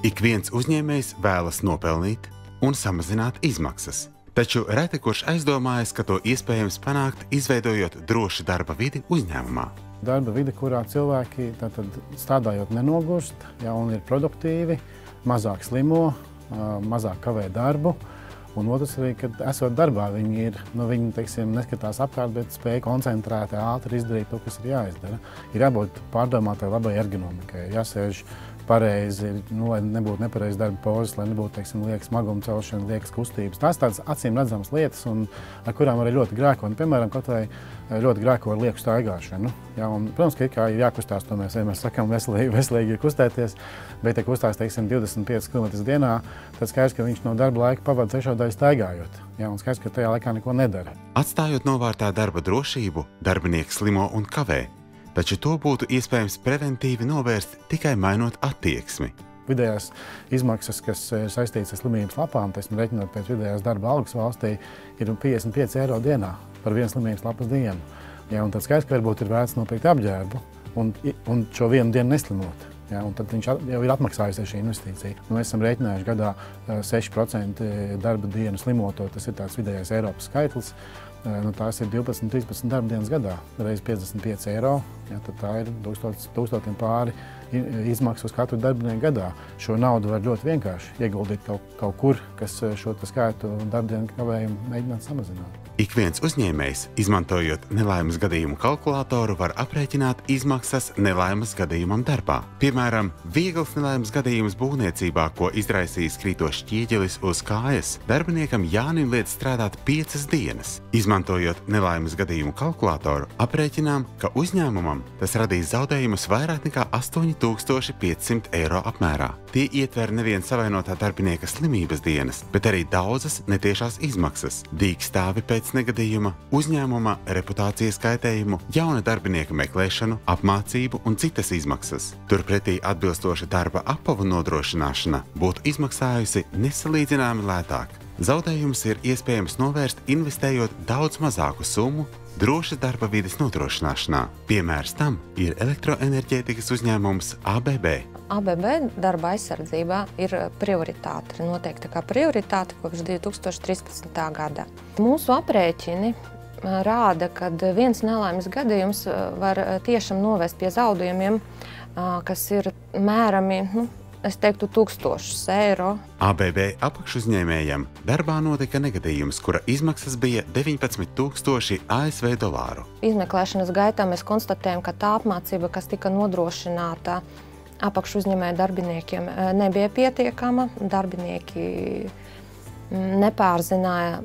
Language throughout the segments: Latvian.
Ik viens uzņēmējs vēlas nopelnīt un samazināt izmaksas. Taču reti kurš aizdomājas, ka to iespējams panākt, izveidojot drošu darba vidi uzņēmumā. Darba vide, kurā cilvēki strādājot nenogurst, un ir produktīvi, mazāk slimo, mazāk kavē darbu. Un otrs arī, kad esot darbā, viņi neskatās apkārt, bet spēj koncentrēti, ātri izdarīt to, kas ir jāizdara. Ir jābūt pārdomātai labai ergonomikai, jāsēž pareizi, lai nebūtu nepareizi darba pozas, lai nebūtu, lieka smaguma celšana, liekas kustības. Tās tādas acīm redzamas lietas, un ar kurām arī ļoti grēko. Piemēram, kaut vai ļoti grēko ar lieku staigāšanu. Protams, ka ir jākustās, to mēs vienmēr sakām, veselīgi ir kustēties, bet, ja kustās, 25 km dienā, tad skaidrs, ka viņš no darba laika pavada 6 daļu staigājot. Un skaidrs, ka tajā laikā neko nedara. Atstājot novārtā darba drošību, darbinieki slimo un kavē. Taču to būtu iespējams preventīvi novērst tikai mainot attieksmi. Vidējās izmaksas, kas ir saistītas ar slimības lapām, reiķinot pēc vidējās darba algas valstī, ir 55 eiro dienā par vienu slimības lapas dienu. Un tad skaidrs, ka varbūt ir vērts nopirkt apģērbu un šo vienu dienu neslimot. Un tad viņš jau ir atmaksājusies šī investīcija. Mēs esam rēķinājuši gadā 6% darba dienu slimoto, tas ir tāds vidējais Eiropas skaitlis. Tās ir 12-13 darba dienas gadā, reiz 55 eiro. Tad tā ir tūkstošiem pāri izmaksas uz katru darbinieku gadā. Šo naudu var ļoti vienkārši ieguldīt kaut kur, kas šo skaitu darba dienu kavējumu mēģināt samazināt. Ik viens uzņēmējs, izmantojot nelaimes gadījumu kalkulātoru, var aprēķināt izmaksas nelaimes gadījumam darbā. Piemēram, viegls nelaimes gadījums būvniecībā, ko izraisījis krītošs ķieģelis uz kājas, darbiniekam Jānim liek strādāt 5 dienas. Izmantojot nelaimes gadījumu kalkulātoru, aprēķinām, ka uzņēmumam tas radīs zaudējumus vairāk nekā 8500 eiro apmērā. Tie ietver nevien savainotā darbinieka slimības dienas, bet arī daudzas netiešās izmaksas, dīkstāvi pēc negadījuma, uzņēmuma reputācijas kaitējumu, jauna darbinieka meklēšanu, apmācību un citas izmaksas. Turpretī atbilstoša darba apavu nodrošināšana būtu izmaksājusi nesalīdzināmi lētāk. Zaudējumus ir iespējams novērst, investējot daudz mazāku summu drošas darba vides nodrošināšanā. Piemērs tam ir elektroenerģētikas uzņēmums ABB. ABB darba aizsardzībā ir prioritāte, ir noteikta kā prioritāte kopš 2013. gada. Mūsu aprēķini rāda, ka viens nelaimes gadījums var tiešām novest pie zaudējumiem, kas ir mērami, es teiktu, 1000 eiro. ABB apakšuzņēmējam darbā notika negadījums, kura izmaksas bija 19 000 ASV dolāru. Izmeklēšanas gaitā mēs konstatējam, ka tā apmācība, kas tika nodrošināta apakšuzņēmēju darbiniekiem, nebija pietiekama. Darbinieki nepārzināja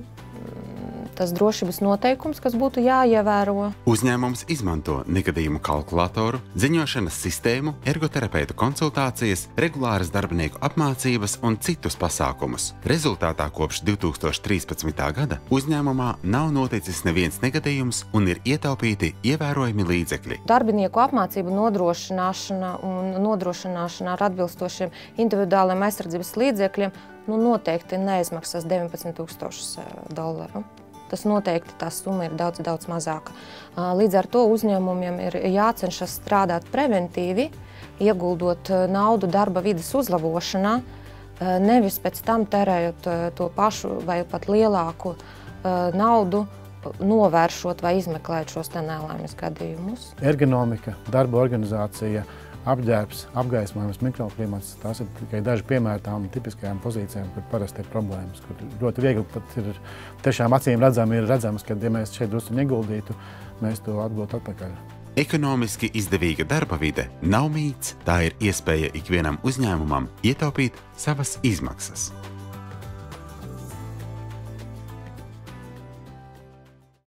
tas drošības noteikums, kas būtu jāievēro. Uzņēmums izmanto negadījumu kalkulātoru, ziņošanas sistēmu, ergoterapeitu konsultācijas, regulāras darbinieku apmācības un citus pasākumus. Rezultātā kopš 2013. gada uzņēmumā nav noticis neviens negadījums un ir ietaupīti ievērojami līdzekļi. Darbinieku apmācību nodrošināšana un nodrošināšana ar atbilstošiem individuāliem aizsardzības līdzekļiem noteikti neizmaksās 19 000 dolāru. Tas noteikti tā summa ir daudz, daudz mazāka. Līdz ar to uzņēmumiem ir jācenšas strādāt preventīvi, ieguldot naudu darba vides uzlabošanā, nevis pēc tam terējot to pašu vai pat lielāku naudu, novēršot vai izmeklēt šos nelaimes gadījumus. Ergonomika, darba organizācija, apģērbs, apgaismojums, mikroklimats. Tās ir tikai daži piemēri tām tipiskajām pozīcijām, kur parasti ir problēmas, kur ļoti viegli pat ir tiešām acīm redzams, ka, ja mēs šeit drusku ieguldītu, mēs to atgūtu atpakaļ. Ekonomiski izdevīga darba vide nav mīts, tā ir iespēja ikvienam uzņēmumam ietaupīt savas izmaksas.